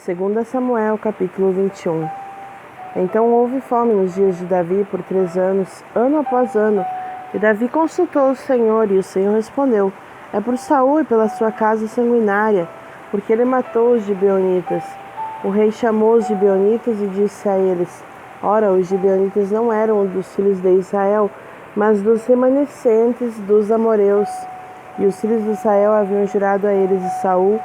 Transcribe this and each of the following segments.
2 Samuel, capítulo 21. Então houve fome nos dias de Davi por 3 anos, ano após ano. E Davi consultou o Senhor, e o Senhor respondeu: é por Saul e pela sua casa sanguinária, porque ele matou os gibeonitas. O rei chamou os gibeonitas e disse a eles: ora, os gibeonitas não eram dos filhos de Israel, mas dos remanescentes dos amoreus. E os filhos de Israel haviam jurado a eles, e Saul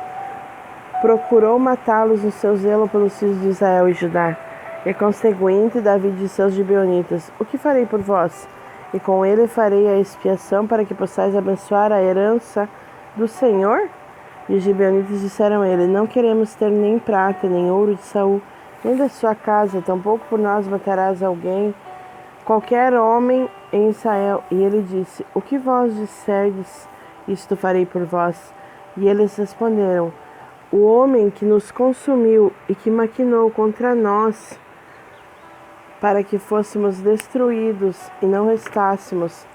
procurou matá-los no seu zelo pelos filhos de Israel e Judá. E conseguinte, Davi disse aos gibeonitas: o que farei por vós? E com ele farei a expiação para que possais abençoar a herança do Senhor? E os gibeonitas disseram a ele: não queremos ter nem prata, nem ouro de Saul, nem da sua casa, tampouco por nós matarás alguém, qualquer homem em Israel. E ele disse: o que vós disserdes, isto farei por vós. E eles responderam: o homem que nos consumiu e que maquinou contra nós para que fôssemos destruídos e não restássemos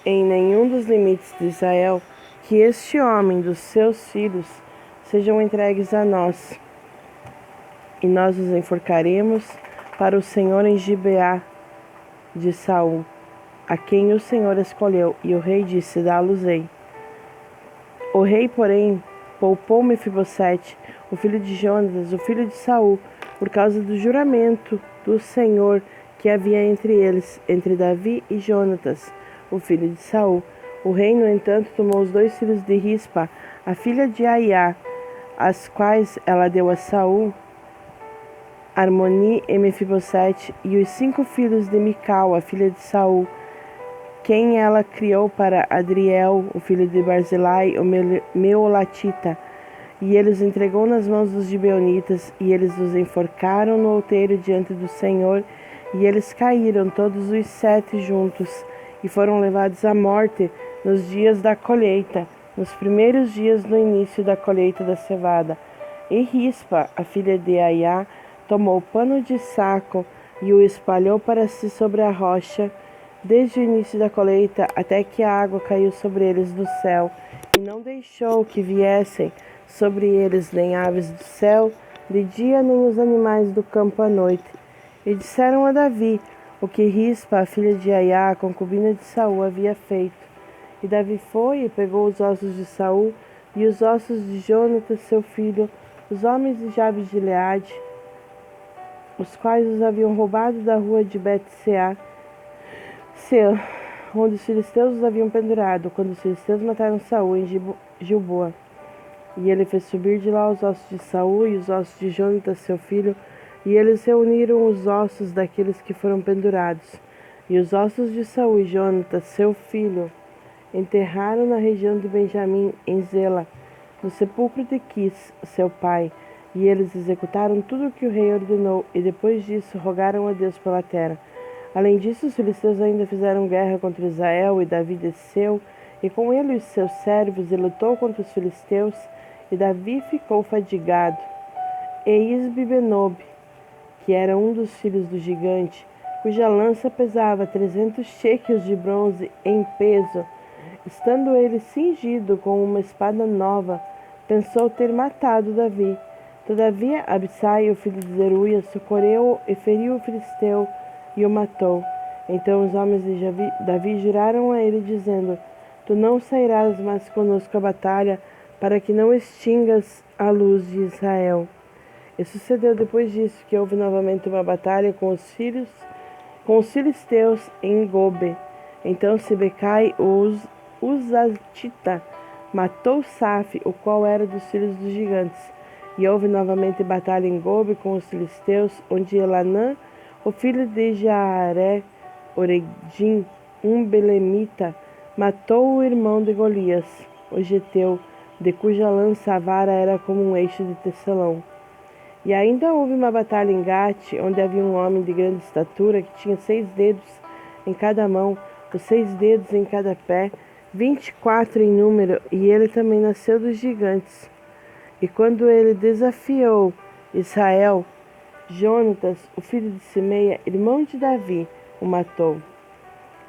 em nenhum dos limites de Israel, que este homem dos seus filhos sejam entregues a nós, e nós os enforcaremos para o Senhor em Gibeá de Saul, a quem o Senhor escolheu. E o rei disse: dá-los-ei. O rei, porém, poupou Mefibosete, o filho de Jonatas, o filho de Saul, por causa do juramento do Senhor que havia entre eles, entre Davi e Jonatas, o filho de Saul. O rei, no entanto, tomou os 2 filhos de Rispa, a filha de Aiá, as quais ela deu a Saul, Armoni e Mefibosete, e os 5 filhos de Mical, a filha de Saul, quem ela criou para Adriel, o filho de Barzilai, o Meolatita. E ele os entregou nas mãos dos gibeonitas, e eles os enforcaram no outeiro diante do Senhor, e eles caíram todos os 7 juntos, e foram levados à morte nos dias da colheita, nos primeiros dias do início da colheita da cevada. E Rispa, a filha de Aiá, tomou pano de saco e o espalhou para si sobre a rocha, desde o início da colheita até que a água caiu sobre eles do céu, e não deixou que viessem sobre eles nem aves do céu de dia, nem os animais do campo à noite. E disseram a Davi o que Rispa, a filha de Aiá, a concubina de Saul, havia feito. E Davi foi e pegou os ossos de Saul e os ossos de Jonatas, seu filho, os homens de Jabes de Gileade, os quais os haviam roubado da rua de Bet-seá, onde os filisteus os haviam pendurado, quando os filisteus mataram Saul em Gilboa. E ele fez subir de lá os ossos de Saul e os ossos de Jonatas, seu filho, e eles reuniram os ossos daqueles que foram pendurados. E os ossos de Saul e Jonatas, seu filho, enterraram na região de Benjamim, em Zela, no sepulcro de Quis, seu pai. E eles executaram tudo o que o rei ordenou, e depois disso rogaram a Deus pela terra. Além disso, os filisteus ainda fizeram guerra contra Israel, e Davi desceu, e com ele os seus servos, e lutou contra os filisteus, e Davi ficou fadigado. E Isbi-Benob, que era um dos filhos do gigante, cuja lança pesava 300 shequels de bronze em peso, estando ele cingido com uma espada nova, pensou ter matado Davi. Todavia, Abissai, o filho de Zeruia, socorreu e feriu o filisteu e o matou. Então os homens de Davi juraram a ele, dizendo: tu não sairás mais conosco à batalha, para que não extingas a luz de Israel. E sucedeu depois disso que houve novamente uma batalha com os filisteus em Gobe. Então Sibecai, o Uzatita, matou Safe, o qual era dos filhos dos gigantes. E houve novamente batalha em Gobe com os filisteus, onde Elanã, o filho de Jaaré, Oredim, um belemita, matou o irmão de Golias, o geteu, de cuja lança a vara era como um eixo de tecelão. E ainda houve uma batalha em Gate, onde havia um homem de grande estatura, que tinha 6 dedos em cada mão, os 6 dedos em cada pé, 24 em número, e ele também nasceu dos gigantes. E quando ele desafiou Israel, Jonatas, o filho de Simeia, irmão de Davi, o matou.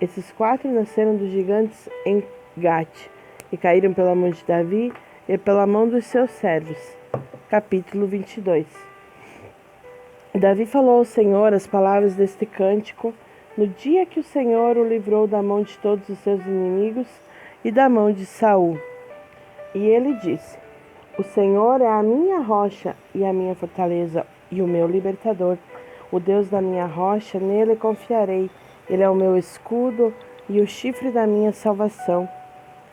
Esses 4 nasceram dos gigantes em Gate, e caíram pela mão de Davi e pela mão dos seus servos. capítulo 22. Davi falou ao Senhor as palavras deste cântico no dia que o Senhor o livrou da mão de todos os seus inimigos e da mão de Saul. E ele disse: O Senhor é a minha rocha e a minha fortaleza e o meu libertador. O Deus da minha rocha, nele confiarei. Ele é o meu escudo e o chifre da minha salvação,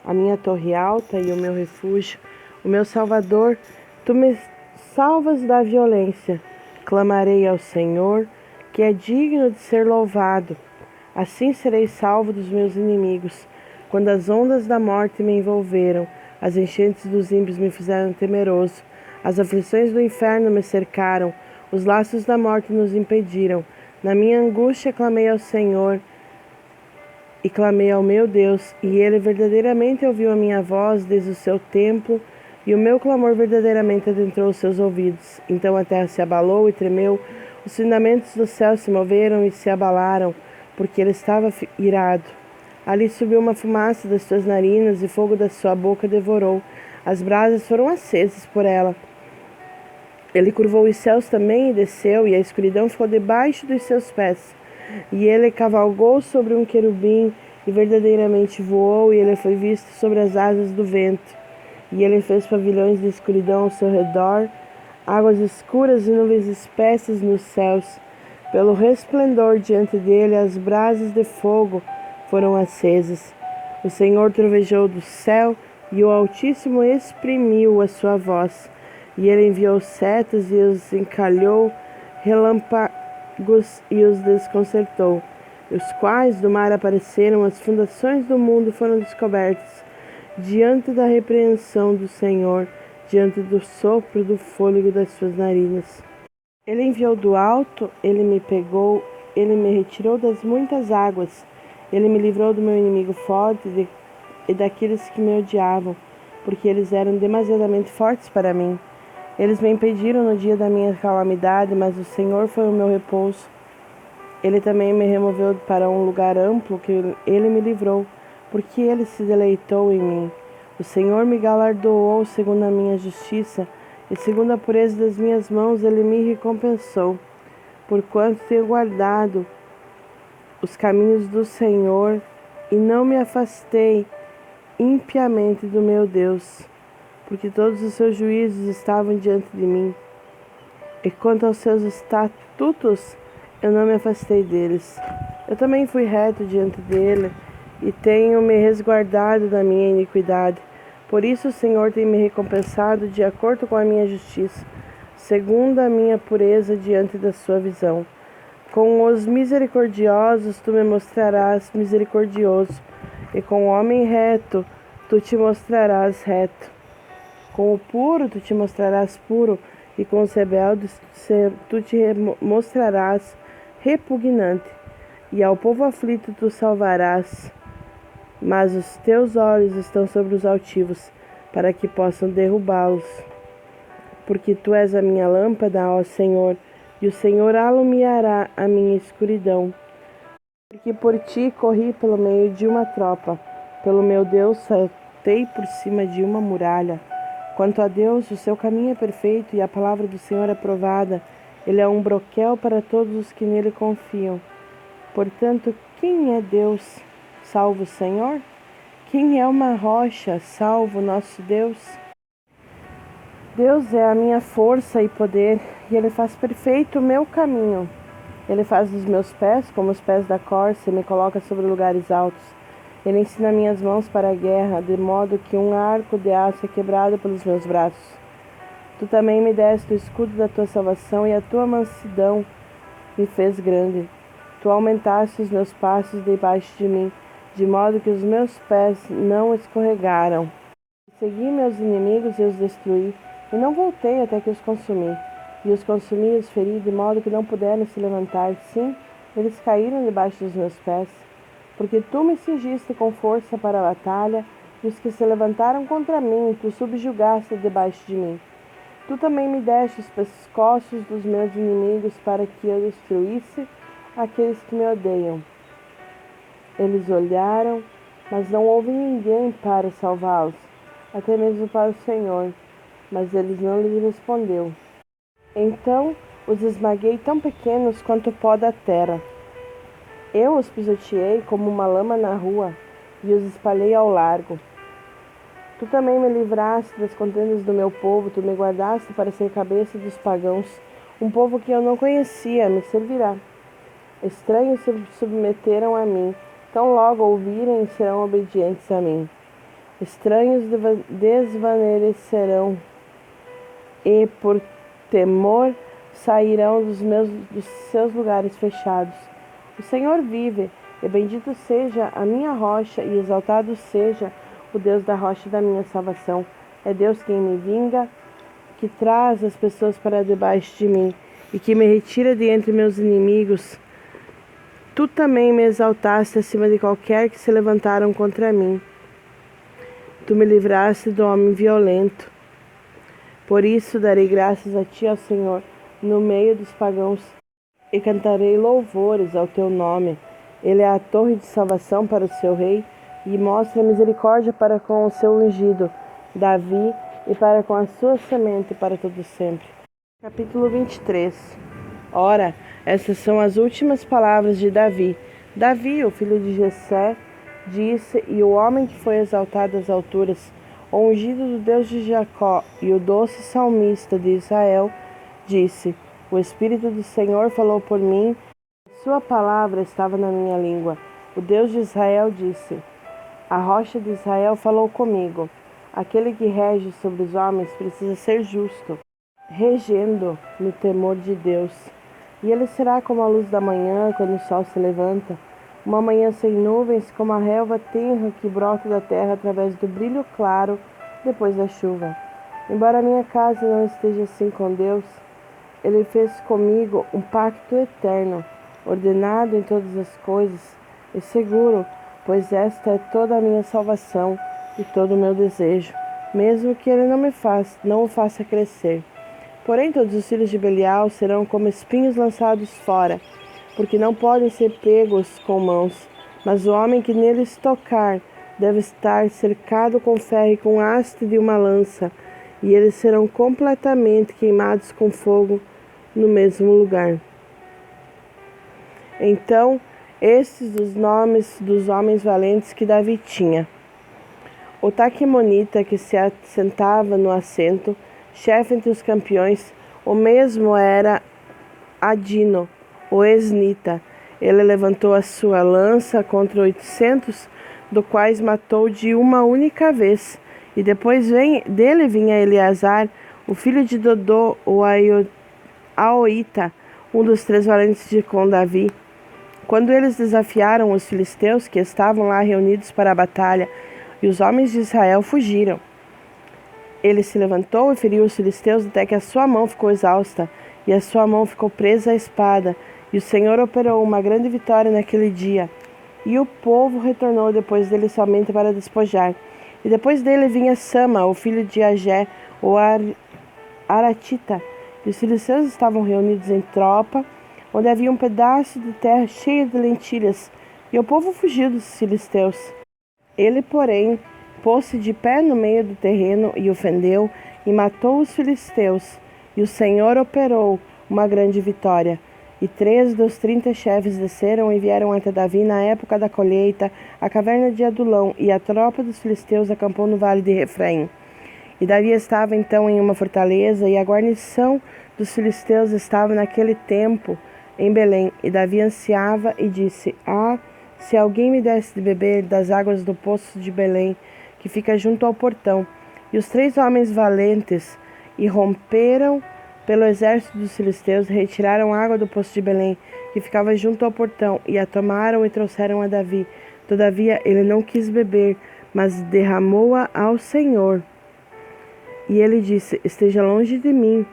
a minha torre alta e o meu refúgio, o meu Salvador. Tu me salvas da violência. Clamarei ao Senhor, que é digno de ser louvado. Assim serei salvo dos meus inimigos. Quando as ondas da morte me envolveram, as enchentes dos ímpios me fizeram temeroso. As aflições do inferno me cercaram, os laços da morte nos impediram. Na minha angústia clamei ao Senhor e clamei ao meu Deus, e ele verdadeiramente ouviu a minha voz desde o seu templo, e o meu clamor verdadeiramente adentrou os seus ouvidos. Então a terra se abalou e tremeu, os fundamentos do céu se moveram e se abalaram, porque ele estava irado. Ali subiu uma fumaça das suas narinas, e fogo da sua boca devorou. As brasas foram acesas por ela. Ele curvou os céus também e desceu, e a escuridão ficou debaixo dos seus pés. E ele cavalgou sobre um querubim, e verdadeiramente voou, e ele foi visto sobre as asas do vento. E ele fez pavilhões de escuridão ao seu redor, águas escuras e nuvens espessas nos céus. Pelo resplendor diante dele, as brasas de fogo foram acesas. O Senhor trovejou do céu, e o Altíssimo exprimiu a sua voz. E ele enviou setas e os encalhou, relâmpagos e os desconcertou. Os quais do mar apareceram, as fundações do mundo foram descobertas. Diante da repreensão do Senhor, diante do sopro do fôlego das suas narinas. Ele enviou do alto, ele me pegou, ele me retirou das muitas águas. Ele me livrou do meu inimigo forte e daqueles que me odiavam, porque eles eram demasiadamente fortes para mim. Eles me impediram no dia da minha calamidade, mas o Senhor foi o meu repouso. Ele também me removeu para um lugar amplo que ele me livrou, porque ele se deleitou em mim. O Senhor me galardoou segundo a minha justiça, e segundo a pureza das minhas mãos ele me recompensou. Porquanto tenho guardado os caminhos do Senhor, e não me afastei impiamente do meu Deus, porque todos os seus juízos estavam diante de mim. E quanto aos seus estatutos, eu não me afastei deles. Eu também fui reto diante dele, e tenho me resguardado da minha iniquidade. Por isso o Senhor tem me recompensado de acordo com a minha justiça, segundo a minha pureza diante da sua visão. Com os misericordiosos tu me mostrarás misericordioso, e com o homem reto tu te mostrarás reto. Com o puro tu te mostrarás puro, e com os rebeldes tu te mostrarás repugnante, e ao povo aflito tu salvarás. Mas os teus olhos estão sobre os altivos, para que possam derrubá-los. Porque tu és a minha lâmpada, ó Senhor, e o Senhor alumiará a minha escuridão. Porque por ti corri pelo meio de uma tropa, pelo meu Deus saltei por cima de uma muralha. Quanto a Deus, o seu caminho é perfeito, e a palavra do Senhor é provada. Ele é um broquel para todos os que nele confiam. Portanto, quem é Deus, salvo o Senhor? Quem é uma rocha, salvo nosso Deus? Deus é a minha força e poder, e Ele faz perfeito o meu caminho. Ele faz dos meus pés como os pés da corça e me coloca sobre lugares altos. Ele ensina minhas mãos para a guerra, de modo que um arco de aço é quebrado pelos meus braços. Tu também me deste o escudo da tua salvação, e a tua mansidão me fez grande. Tu aumentaste os meus passos debaixo de mim, de modo que os meus pés não escorregaram. Segui meus inimigos e os destruí, e não voltei até que os consumi. E os consumi e os feri, de modo que não puderam se levantar. Sim, eles caíram debaixo dos meus pés. Porque tu me cingiste com força para a batalha, e os que se levantaram contra mim, tu subjugaste debaixo de mim. Tu também me deste os pescoços dos meus inimigos, para que eu destruísse aqueles que me odeiam. Eles olharam, mas não houve ninguém para salvá-los, até mesmo para o Senhor. Mas eles não lhe respondeu. Então os esmaguei tão pequenos quanto o pó da terra. Eu os pisoteei como uma lama na rua e os espalhei ao largo. Tu também me livraste das contendas do meu povo, tu me guardaste para ser cabeça dos pagãos. Um povo que eu não conhecia me servirá. Estranhos se submeteram a mim, tão logo ouvirem serão obedientes a mim. Estranhos desvanecerão e por temor sairão dos seus lugares fechados. O Senhor vive, e bendito seja a minha rocha, e exaltado seja o Deus da rocha da minha salvação. É Deus quem me vinga, que traz as pessoas para debaixo de mim, e que me retira de entre meus inimigos. Tu também me exaltaste acima de qualquer que se levantaram contra mim. Tu me livraste do homem violento. Por isso darei graças a ti, ó Senhor, no meio dos pagãos, e cantarei louvores ao teu nome. Ele é a torre de salvação para o seu rei, e mostra misericórdia para com o seu ungido, Davi, e para com a sua semente para todo sempre. Capítulo 23. Ora, essas são as últimas palavras de Davi. Davi, o filho de Jessé, disse, e o homem que foi exaltado às alturas, o ungido do Deus de Jacó e o doce salmista de Israel, disse: O Espírito do Senhor falou por mim, sua palavra estava na minha língua. O Deus de Israel disse: A rocha de Israel falou comigo. Aquele que rege sobre os homens precisa ser justo, regendo no temor de Deus. E ele será como a luz da manhã, quando o sol se levanta, uma manhã sem nuvens, como a relva tenra que brota da terra através do brilho claro depois da chuva. Embora a minha casa não esteja assim com Deus, Ele fez comigo um pacto eterno, ordenado em todas as coisas, e seguro, pois esta é toda a minha salvação e todo o meu desejo, mesmo que Ele não o faça crescer. Porém, todos os filhos de Belial serão como espinhos lançados fora, porque não podem ser pegos com mãos. Mas o homem que neles tocar deve estar cercado com ferro e com haste de uma lança, e eles serão completamente queimados com fogo no mesmo lugar. Então, estes os nomes dos homens valentes que Davi tinha. O Taquemonita, que se assentava no assento, chefe entre os campeões, o mesmo era Adino, o esnita. Ele levantou a sua lança contra 800, do quais matou de uma única vez. E depois dele vinha Eleazar, o filho de Dodô, o Aoita, um dos 3 valentes com Davi. Quando eles desafiaram os filisteus que estavam lá reunidos para a batalha, e os homens de Israel fugiram. Ele se levantou e feriu os filisteus até que a sua mão ficou exausta, e a sua mão ficou presa à espada. E o Senhor operou uma grande vitória naquele dia. E o povo retornou depois dele somente para despojar. E depois dele vinha Sama, o filho de Agé, o Aratita. E os filisteus estavam reunidos em tropa, onde havia um pedaço de terra cheio de lentilhas. E o povo fugiu dos filisteus. Ele, porém, pôs-se de pé no meio do terreno e ofendeu e matou os filisteus. E o Senhor operou uma grande vitória. E 3 dos 30 chefes desceram e vieram até Davi na época da colheita, à caverna de Adulão, e a tropa dos filisteus acampou no vale de Refraim. E Davi estava então em uma fortaleza, e a guarnição dos filisteus estava naquele tempo em Belém. E Davi ansiava e disse: se alguém me desse de beber das águas do poço de Belém, que fica junto ao portão. E os 3 homens valentes irromperam pelo exército dos filisteus, retiraram água do poço de Belém, que ficava junto ao portão, e a tomaram e trouxeram a Davi. Todavia ele não quis beber, mas derramou-a ao Senhor. E ele disse: Esteja longe de mim,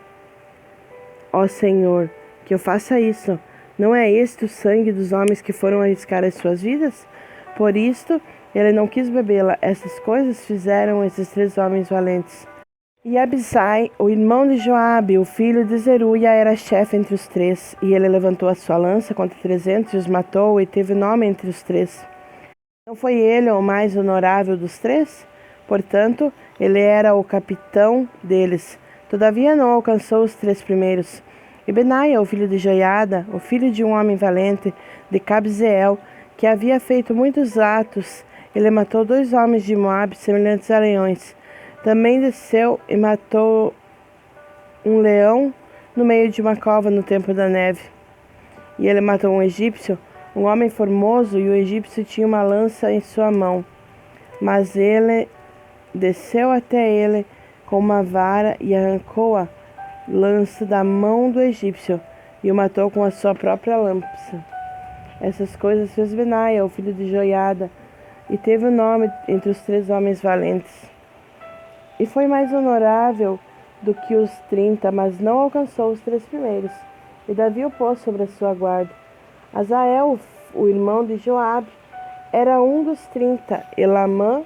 ó Senhor, que eu faça isso. Não é este o sangue dos homens que foram arriscar as suas vidas? Por isto, ele não quis bebê-la. Essas coisas fizeram esses 3 homens valentes. E Abisai, o irmão de Joabe, o filho de Zeruia, era chefe entre os 3. E ele levantou a sua lança contra 300 e os matou, e teve nome entre os 3. Não foi ele o mais honorável dos 3? Portanto, Ele era o capitão deles. Todavia não alcançou os 3 primeiros. E Benaia, o filho de Joiada, o filho de um homem valente, de Cabzeel, que havia feito muitos atos, ele matou 2 homens de Moabe, semelhantes a leões. Também desceu e matou um leão no meio de uma cova no tempo da neve. E ele matou um egípcio, um homem formoso, e o egípcio tinha uma lança em sua mão. Mas ele desceu até ele com uma vara e arrancou a lança da mão do egípcio e o matou com a sua própria lança. Essas coisas fez Benaia, o filho de Joiada, e teve o nome entre os 3 homens valentes. E foi mais honorável do que os 30, mas não alcançou os 3 primeiros. E Davi o pôs sobre a sua guarda. Azael, o irmão de Joabe, era um dos 30. Elanã,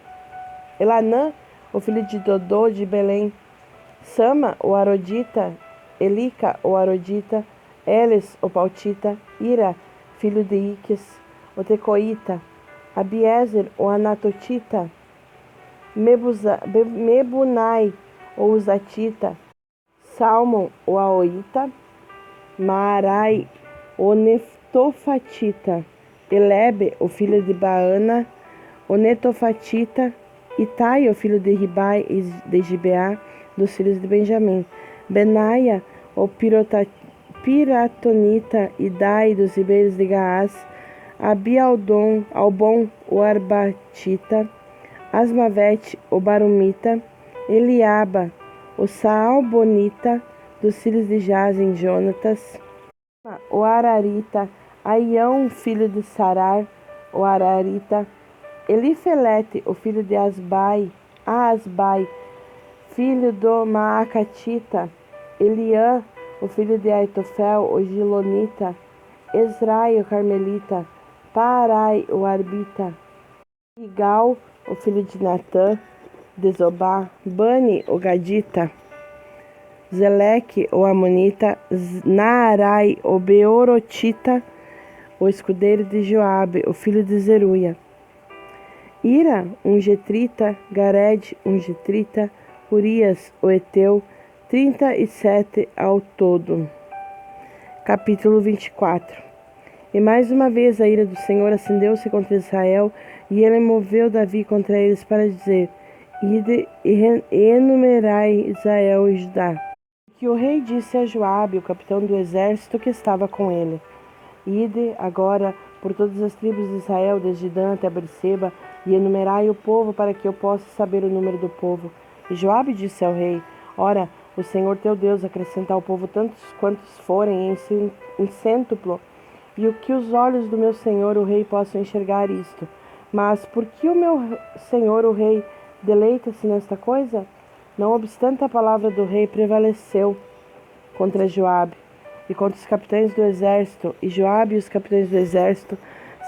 o filho de Dodô de Belém. Sama, o arodita. Elica, o arodita. Eles, o pautita. Ira, filho de Iques, o tecoíta. Abiezer, o anatotita. Mebunai, o uzatita. Salmon, o aoita. Maarai, o netofatita. Elebe, o filho de Baana, o netofatita. Itai, o filho de Ribai e de Gibeá, dos filhos de Benjamim. Benaia, o piratonita. Idai, dos ribeiros de Gaás. Albon, o arbatita. Asmavete, o barumita. Eliaba, o saalbonita, dos filhos de Jazem, Jonatas. O ararita. Aião, filho de Sarar, o ararita. Elifelete, o filho de Asbai, filho do Maacatita. Eliã, o filho de Aitofel, o Gilonita. Esrai, o carmelita. Parai, o arbita. Igal, o filho de Natã, de Zobá. Bani, o gadita. Zeleque, o amonita. Naarai, o beorotita, o escudeiro de Joabe, o filho de Zeruia. Ira, um getrita. Gared, um getrita. Urias, o Eteu, 37 ao todo. Capítulo 24. E mais uma vez a ira do Senhor acendeu-se contra Israel, e ele moveu Davi contra eles para dizer: Ide e enumerai Israel e Judá. Que o rei disse a Joabe, o capitão do exército que estava com ele: Ide agora por todas as tribos de Israel, desde Dan até Berseba, e enumerai o povo, para que eu possa saber o número do povo. E Joabe disse ao rei: Ora, o Senhor teu Deus acrescentar ao povo tantos quantos forem em cêntuplo, e o que os olhos do meu senhor o rei possam enxergar isto. Mas por que o meu senhor o rei deleita-se nesta coisa? Não obstante, a palavra do rei prevaleceu contra Joabe e contra os capitães do exército, e Joabe e os capitães do exército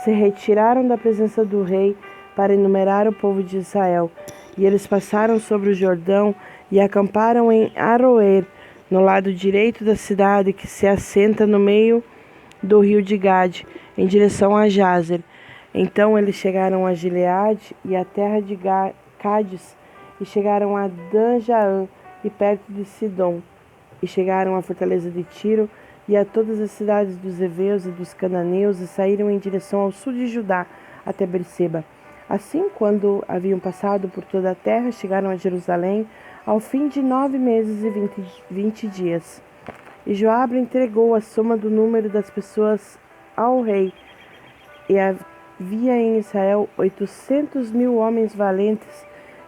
se retiraram da presença do rei para enumerar o povo de Israel. E eles passaram sobre o Jordão e acamparam em Aroer, no lado direito da cidade, que se assenta no meio do rio de Gade, em direção a Jazer. Então eles chegaram a Gileade e a terra de Cádiz, e chegaram a Dan-Jaã e perto de Sidom, e chegaram à fortaleza de Tiro e a todas as cidades dos heveus e dos cananeus, e saíram em direção ao sul de Judá até Berseba. Assim, quando haviam passado por toda a terra, chegaram a Jerusalém ao fim de 9 meses e 20 dias. E Joabe entregou a soma do número das pessoas ao rei. E havia em Israel 800.000 homens valentes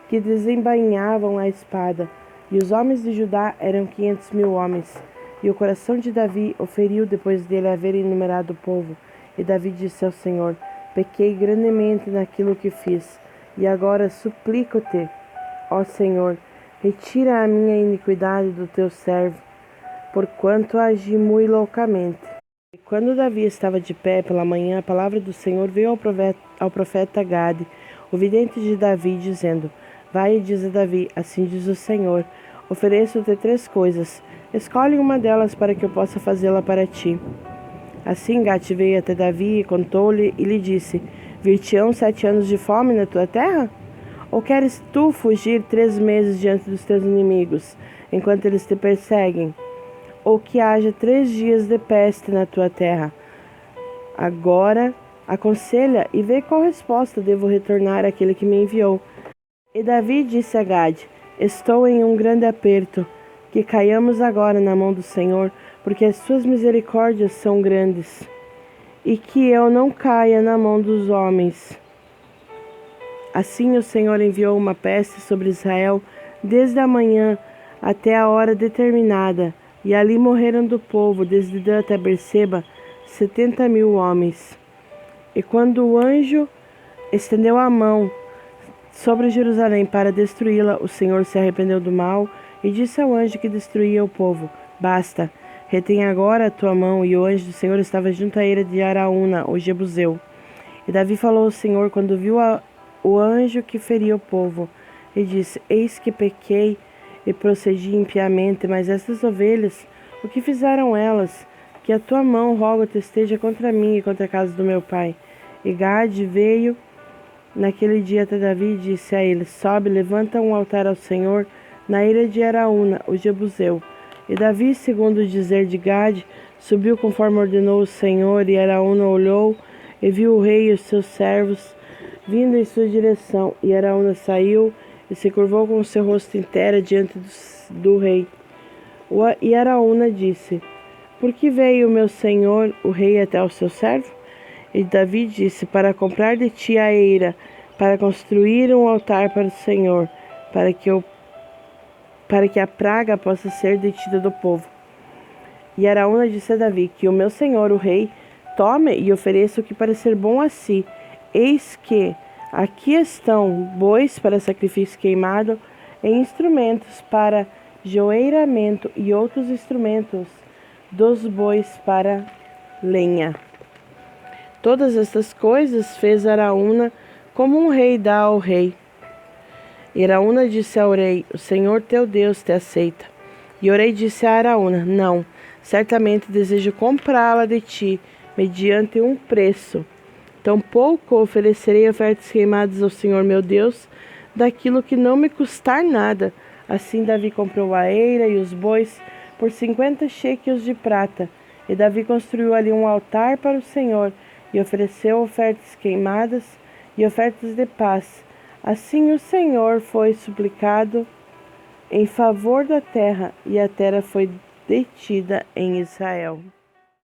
que desembainhavam a espada. E os homens de Judá eram 500.000 homens. E o coração de Davi o feriu depois dele haver enumerado o povo. E Davi disse ao Senhor: Pequei grandemente naquilo que fiz. E agora suplico-te, ó Senhor, retira a minha iniquidade do teu servo, porquanto agi muito loucamente. E quando Davi estava de pé pela manhã, a palavra do Senhor veio ao profeta Gade, o vidente de Davi, dizendo: Vai e diz a Davi: Assim diz o Senhor, ofereço-te 3 coisas, escolhe uma delas para que eu possa fazê-la para ti. Assim Gade veio até Davi e contou-lhe, e lhe disse: Vir-te-ão 7 anos de fome na tua terra? Ou queres tu fugir 3 meses diante dos teus inimigos, enquanto eles te perseguem? Ou que haja 3 dias de peste na tua terra? Agora aconselha e vê qual resposta devo retornar àquele que me enviou. E Davi disse a Gade: Estou em um grande aperto, que caiamos agora na mão do Senhor, porque as suas misericórdias são grandes, e que eu não caia na mão dos homens. Assim o Senhor enviou uma peste sobre Israel desde a manhã até a hora determinada, e ali morreram do povo, desde Dan até Berseba, 70.000 homens. E quando o anjo estendeu a mão sobre Jerusalém para destruí-la, o Senhor se arrependeu do mal e disse ao anjo que destruía o povo: Basta, retém agora a tua mão. E o anjo do Senhor estava junto à eira de Araúna, o Jebuseu. E Davi falou ao Senhor quando viu o anjo que feria o povo, e disse: Eis que pequei e procedi impiamente, mas estas ovelhas, o que fizeram elas? Que a tua mão, rogo-te, esteja contra mim e contra a casa do meu pai. E Gade veio naquele dia até Davi e disse a ele: Sobe, levanta um altar ao Senhor na ilha de Araúna, o Jebuseu. E Davi, segundo o dizer de Gade, subiu conforme ordenou o Senhor, e Araúna olhou e viu o rei e os seus servos vindo em sua direção. E Araúna saiu e se curvou com o seu rosto em terra diante do rei. E Araúna disse: Por que veio o meu senhor, o rei, até o seu servo? E Davi disse: Para comprar de ti a eira, para construir um altar para o Senhor, para que a praga possa ser detida do povo. E Araúna disse a Davi: Que o meu senhor, o rei, tome e ofereça o que parecer bom a si. Eis que aqui estão bois para sacrifício queimado, e instrumentos para joeiramento, e outros instrumentos dos bois para lenha. Todas estas coisas fez Araúna, como um rei dá ao rei. E Araúna disse ao rei: O Senhor teu Deus te aceita. E o rei disse a Araúna: Não, certamente desejo comprá-la de ti, mediante um preço. Tampouco oferecerei ofertas queimadas ao Senhor meu Deus, daquilo que não me custar nada. Assim Davi comprou a eira e os bois por 50 shequels de prata. E Davi construiu ali um altar para o Senhor, e ofereceu ofertas queimadas e ofertas de paz. Assim o Senhor foi suplicado em favor da terra, e a terra foi detida em Israel.